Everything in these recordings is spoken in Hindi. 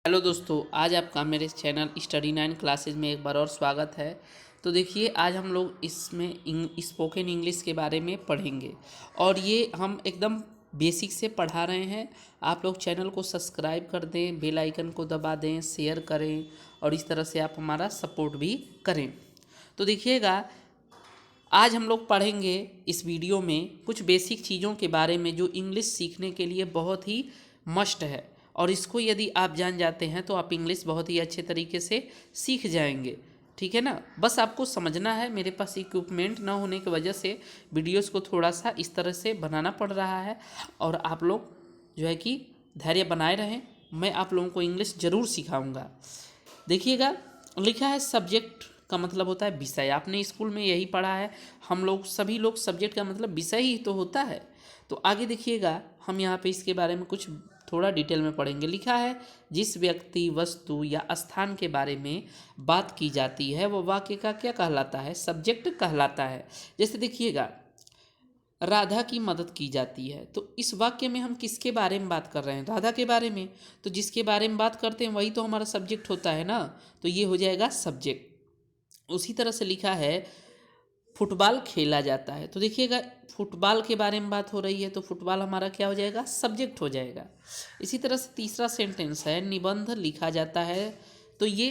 हेलो दोस्तों, आज आपका मेरे चैनल स्टडी 9 क्लासेज में एक बार और स्वागत है। तो देखिए, आज हम लोग इसमें स्पोकन इंग्लिश के बारे में पढ़ेंगे और ये हम एकदम बेसिक से पढ़ा रहे हैं। आप लोग चैनल को सब्सक्राइब कर दें, बेल आइकन को दबा दें, शेयर करें और इस तरह से आप हमारा सपोर्ट भी करें। तो देखिएगा, आज हम लोग पढ़ेंगे इस वीडियो में कुछ बेसिक चीज़ों के बारे में जो इंग्लिश सीखने के लिए बहुत ही मस्ट है, और इसको यदि आप जान जाते हैं तो आप इंग्लिश बहुत ही अच्छे तरीके से सीख जाएंगे। ठीक है ना, बस आपको समझना है। मेरे पास इक्विपमेंट ना होने की वजह से वीडियोस को थोड़ा सा इस तरह से बनाना पड़ रहा है, और आप लोग जो है कि धैर्य बनाए रहें। मैं आप लोगों को इंग्लिश ज़रूर सिखाऊंगा। देखिएगा, लिखा है सब्जेक्ट का मतलब होता है विषय। आपने स्कूल में यही पढ़ा है। हम लोग सभी लोग सब्जेक्ट का मतलब विषय ही तो होता है। तो आगे देखिएगा, हम यहाँ पे इसके बारे में कुछ थोड़ा डिटेल में पढ़ेंगे। लिखा है जिस व्यक्ति, वस्तु या स्थान के बारे में बात की जाती है वह वाक्य का क्या कहलाता है? सब्जेक्ट कहलाता है। जैसे देखिएगा, राधा की मदद की जाती है, तो इस वाक्य में हम किसके बारे में बात कर रहे हैं? राधा के बारे में। तो जिसके बारे में बात करते हैं वही तो हमारा सब्जेक्ट होता है ना, तो ये हो जाएगा सब्जेक्ट। उसी तरह से लिखा है फुटबॉल खेला जाता है, तो देखिएगा फुटबॉल के बारे में बात हो रही है तो फुटबॉल हमारा क्या हो जाएगा? सब्जेक्ट हो जाएगा। इसी तरह से तीसरा सेंटेंस है निबंध लिखा जाता है, तो ये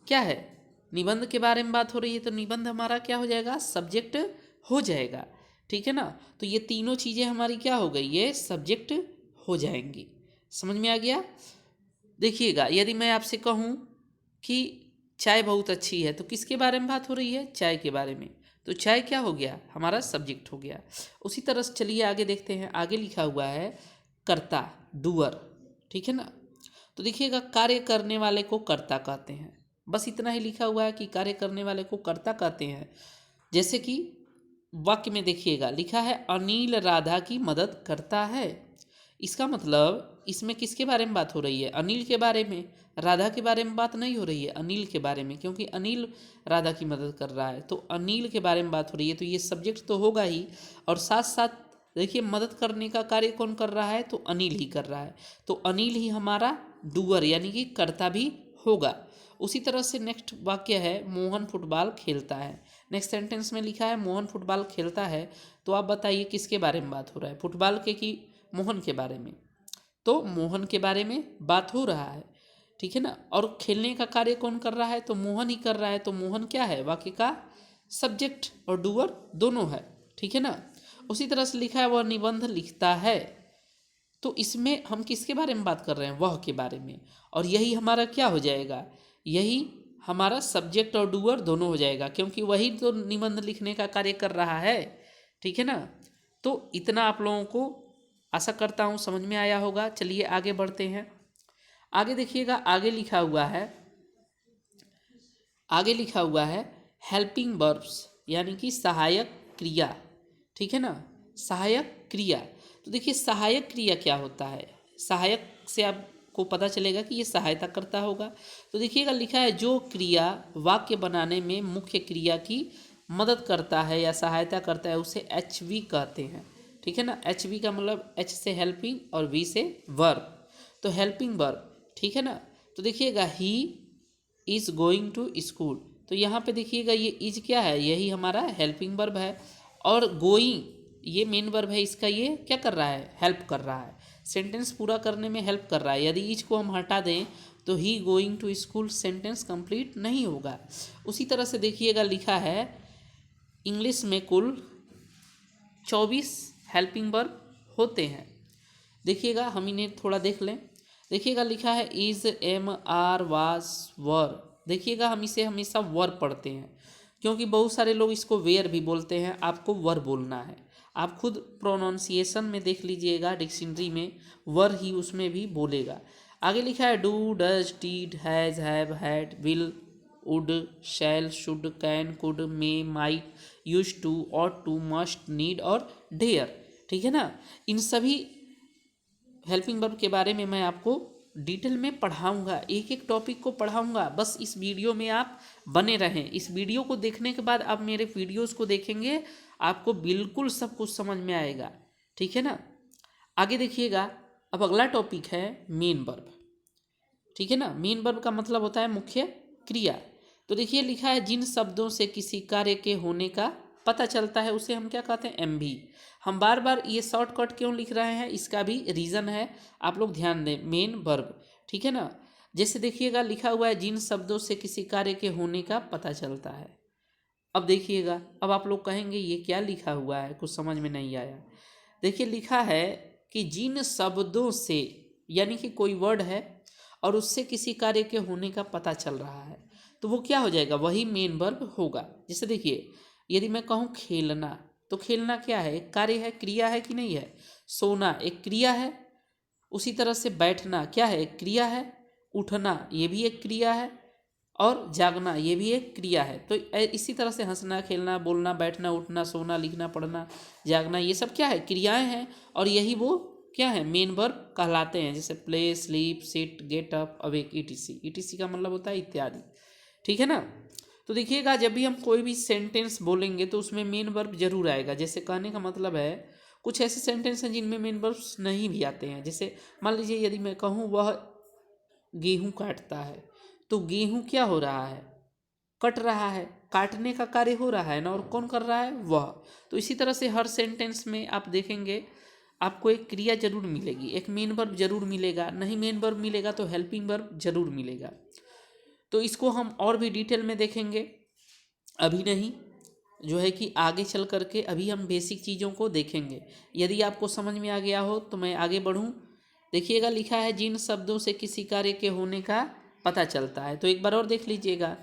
क्या है? निबंध के बारे में बात हो रही है तो निबंध हमारा क्या हो जाएगा? सब्जेक्ट हो जाएगा। ठीक है ना, तो ये तीनों चीज़ें हमारी क्या हो गई? ये सब्जेक्ट हो जाएंगी। समझ में आ गया? देखिएगा, यदि मैं आपसे कहूँ कि चाय बहुत अच्छी है, तो किसके बारे में बात हो रही है? चाय के बारे में। तो चाय क्या हो गया? हमारा सब्जेक्ट हो गया। उसी तरह से चलिए आगे देखते हैं। आगे लिखा हुआ है कर्ता, डूअर। ठीक है ना, तो देखिएगा कार्य करने वाले को कर्ता कहते हैं। बस इतना ही लिखा हुआ है कि कार्य करने वाले को कर्ता कहते हैं। जैसे कि वाक्य में देखिएगा लिखा है अनिल राधा की मदद करता है। इसका मतलब इसमें किसके बारे में बात हो रही है? अनिल के बारे में। राधा के बारे में बात नहीं हो रही है, अनिल के बारे में, क्योंकि अनिल राधा की मदद कर रहा है, तो अनिल के बारे में बात हो रही है, तो ये सब्जेक्ट तो होगा ही। और साथ साथ देखिए, मदद करने का कार्य कौन कर रहा है? तो अनिल ही कर रहा है, तो अनिल ही हमारा डूअर यानी कि कर्ता भी होगा। उसी तरह से नेक्स्ट वाक्य है मोहन फुटबॉल खेलता है। नेक्स्ट सेंटेंस में लिखा है मोहन फुटबॉल खेलता है, तो आप बताइए किसके बारे में बात हो रहा है? फुटबॉल के कि मोहन के बारे में? तो मोहन के बारे में बात हो रहा है। ठीक है ना, और खेलने का कार्य कौन कर रहा है? तो मोहन ही कर रहा है, तो मोहन क्या है? वाक्य का सब्जेक्ट और डूअर दोनों है। ठीक है ना, उसी तरह से लिखा है वह निबंध लिखता है, तो इसमें हम किसके बारे में बात कर रहे हैं? वह के बारे में। और यही हमारा क्या हो जाएगा? यही हमारा सब्जेक्ट और डूअर दोनों हो जाएगा, क्योंकि वही तो निबंध लिखने का कार्य कर रहा है। ठीक है ना, तो इतना आप लोगों को आशा करता हूँ समझ में आया होगा। चलिए आगे बढ़ते हैं। आगे देखिएगा, आगे लिखा हुआ है हेल्पिंग वर्ब्स यानी कि सहायक क्रिया। ठीक है ना, सहायक क्रिया। तो देखिए सहायक क्रिया क्या होता है? सहायक से आपको पता चलेगा कि ये सहायता करता होगा। तो देखिएगा लिखा है जो क्रिया वाक्य बनाने में मुख्य क्रिया की मदद करता है या सहायता करता है उसे एच वी कहते हैं। ठीक है ना, एच वी का मतलब एच से हेल्पिंग और वी से वर्ब, तो हेल्पिंग वर्ब। ठीक है ना, तो देखिएगा he is going to school, तो यहाँ पे देखिएगा ये इज क्या है? यही हमारा हेल्पिंग वर्ब है, और गोइंग ये मेन वर्ब है इसका। ये क्या कर रहा है? हेल्प कर रहा है, सेंटेंस पूरा करने में हेल्प कर रहा है। यदि इज को हम हटा दें तो he going to school sentence complete नहीं होगा। उसी तरह से देखिएगा लिखा है इंग्लिश में कुल 24 हेल्पिंग वर्ब होते हैं। देखिएगा हम इन्हें थोड़ा देख लें। देखिएगा लिखा है इज, एम, आर, वाज, वर। देखिएगा हम इसे हमेशा वर पढ़ते हैं, क्योंकि बहुत सारे लोग इसको वेयर भी बोलते हैं। आपको वर बोलना है। आप खुद प्रोनाउंसिएशन में देख लीजिएगा, डिक्शनरी में वर ही उसमें भी बोलेगा। आगे लिखा है do, does, did, has, have, had, will, would, shall, should, can, could, may, might, use to, ought to, must, need और डेयर। ठीक है ना, इन सभी हेल्पिंग वर्ब के बारे में मैं आपको डिटेल में पढ़ाऊंगा, एक एक टॉपिक को पढ़ाऊंगा। बस इस वीडियो में आप बने रहें। इस वीडियो को देखने के बाद आप मेरे वीडियोस को देखेंगे, आपको बिल्कुल सब कुछ समझ में आएगा। ठीक है ना, आगे देखिएगा। अब अगला टॉपिक है मेन वर्ब। ठीक है ना। मेन वर्ब का मतलब होता है मुख्य क्रिया। तो देखिए लिखा है जिन शब्दों से किसी कार्य के होने का पता चलता है उसे हम क्या कहते हैं, एमवी। हम बार बार ये शॉर्टकट क्यों लिख रहे हैं, इसका भी रीज़न है, आप लोग ध्यान दें। मेन वर्ब, ठीक है ना। जैसे देखिएगा लिखा हुआ है जिन शब्दों से किसी कार्य के होने का पता चलता है। अब देखिएगा, अब आप लोग कहेंगे ये क्या लिखा हुआ है, कुछ समझ में नहीं आया। देखिए लिखा है कि जिन शब्दों से, यानी कि कोई वर्ड है और उससे किसी कार्य के होने का पता चल रहा है, तो वो क्या हो जाएगा, वही मेन वर्ब होगा। जैसे देखिए यदि मैं कहूँ खेलना, तो खेलना क्या है, एक कार्य है, क्रिया है कि नहीं है। सोना एक क्रिया है। उसी तरह से बैठना क्या है, एक क्रिया है। उठना ये भी एक क्रिया है। और जागना ये भी एक क्रिया है। तो इसी तरह से हंसना, खेलना, बोलना, बैठना, उठना, सोना, लिखना, पढ़ना, जागना, ये सब क्या है, क्रियाएं हैं। और यही वो क्या है, मेन वर्ब कहलाते हैं। जैसे play, sleep, sit, get up, awake, E T C. E T C का मतलब होता है इत्यादि, ठीक है ना। तो देखिएगा जब भी हम कोई भी सेंटेंस बोलेंगे तो उसमें मेन वर्ब जरूर आएगा। जैसे कहने का मतलब है कुछ ऐसे सेंटेंस हैं जिनमें मेन वर्ब्स नहीं भी आते हैं। जैसे मान लीजिए यदि मैं कहूँ वह गेहूँ काटता है, तो गेहूँ क्या हो रहा है, कट रहा है, काटने का कार्य हो रहा है ना, और कौन कर रहा है, वह। तो इसी तरह से हर सेंटेंस में आप देखेंगे आपको एक क्रिया जरूर मिलेगी, एक मेन वर्ब जरूर मिलेगा, नहीं मेन वर्ब मिलेगा तो हेल्पिंग वर्ब जरूर मिलेगा। तो इसको हम और भी डिटेल में देखेंगे, अभी नहीं, जो है कि आगे चल करके अभी हम बेसिक चीज़ों को देखेंगे। यदि आपको समझ में आ गया हो तो मैं आगे बढ़ूँ। देखिएगा लिखा है जिन शब्दों से किसी कार्य के होने का पता चलता है। तो एक बार और देख लीजिएगा।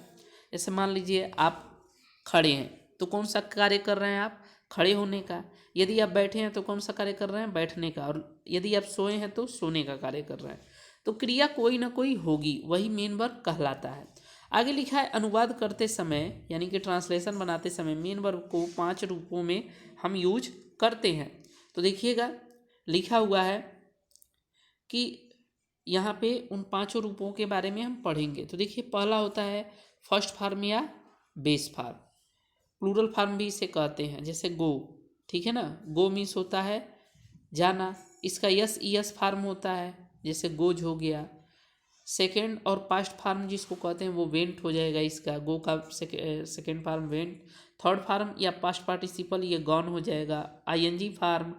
जैसे मान लीजिए आप खड़े हैं, तो कौन सा कार्य कर रहे हैं आप, खड़े होने का। यदि आप बैठे हैं तो कौन सा कार्य कर रहे हैं, बैठने का। और यदि आप सोए हैं तो सोने का कार्य कर रहे हैं। तो क्रिया कोई ना कोई होगी, वही मेन वर्ब कहलाता है। आगे लिखा है अनुवाद करते समय, यानी कि ट्रांसलेशन बनाते समय मेन वर्ब को 5 रूपों में हम यूज करते हैं। तो देखिएगा लिखा हुआ है कि यहाँ पे उन 5 रूपों के बारे में हम पढ़ेंगे। तो देखिए पहला होता है फर्स्ट फॉर्म या बेस फॉर्म, प्लूरल फॉर्म भी इसे कहते हैं। जैसे गो, ठीक है ना, गो मीन्स होता है जाना, इसका यस ईएस फॉर्म होता है, जैसे गोज हो गया। सेकेंड और पास्ट फॉर्म जिसको कहते हैं वो वेंट हो जाएगा, इसका गो का second form went. Third form या पास्ट पार्टिसिपल ये गॉन हो जाएगा। आईएनजी फॉर्म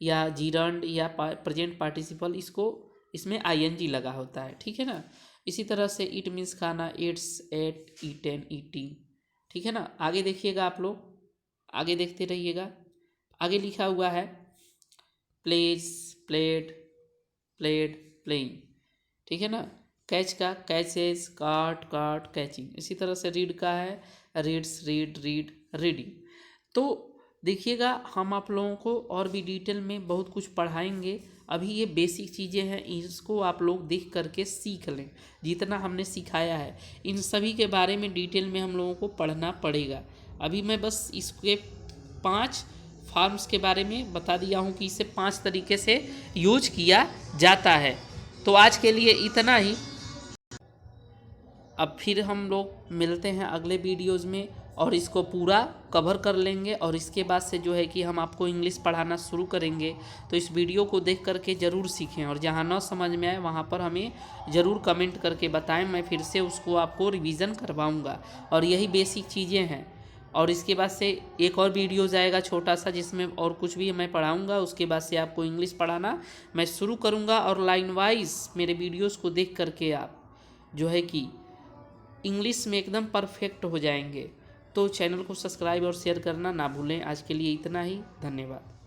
या जीरंड या प्रेजेंट पार्टिसिपल, इसको इसमें आईएनजी लगा होता है, ठीक है ना। इसी तरह से इट मीन्स खाना, इट्स, एट, ईटेन, ईटिंग, ठीक है ना। आगे देखिएगा आप लोग, आगे देखते रहिएगा। आगे लिखा हुआ है प्लेज, प्लेड, प्लेड, प्लेइंग, ठीक है ना। कैच का कैचेस, काट, काट, कैचिंग। इसी तरह से रीड का है रीड्स, रीड, रीड, रीडिंग। तो देखिएगा हम आप लोगों को और भी डिटेल में बहुत कुछ पढ़ाएंगे। अभी ये बेसिक चीज़ें हैं, इसको आप लोग देख करके सीख लें। जितना हमने सिखाया है इन सभी के बारे में डिटेल में हम लोगों को पढ़ना पड़ेगा। अभी मैं बस इसके 5 फॉर्म्स के बारे में बता दिया हूँ कि इसे 5 तरीके से यूज किया जाता है। तो आज के लिए इतना ही। अब फिर हम लोग मिलते हैं अगले वीडियोज़ में और इसको पूरा कवर कर लेंगे। और इसके बाद से जो है कि हम आपको इंग्लिश पढ़ाना शुरू करेंगे। तो इस वीडियो को देख करके ज़रूर सीखें, और जहाँ ना समझ में आए वहाँ पर हमें ज़रूर कमेंट करके बताएं। मैं फिर से उसको आपको रिवीज़न करवाऊँगा। और यही बेसिक चीज़ें हैं। और इसके बाद से एक और वीडियोज़ आएगा छोटा सा, जिसमें और कुछ भी मैं पढ़ाऊँगा। उसके बाद से आपको इंग्लिश पढ़ाना मैं शुरू करूँगा। और लाइन वाइज मेरे वीडियोज़ को देख करके आप जो है कि इंग्लिश में एकदम परफेक्ट हो जाएंगे। तो चैनल को सब्सक्राइब और शेयर करना ना भूलें। आज के लिए इतना ही, धन्यवाद।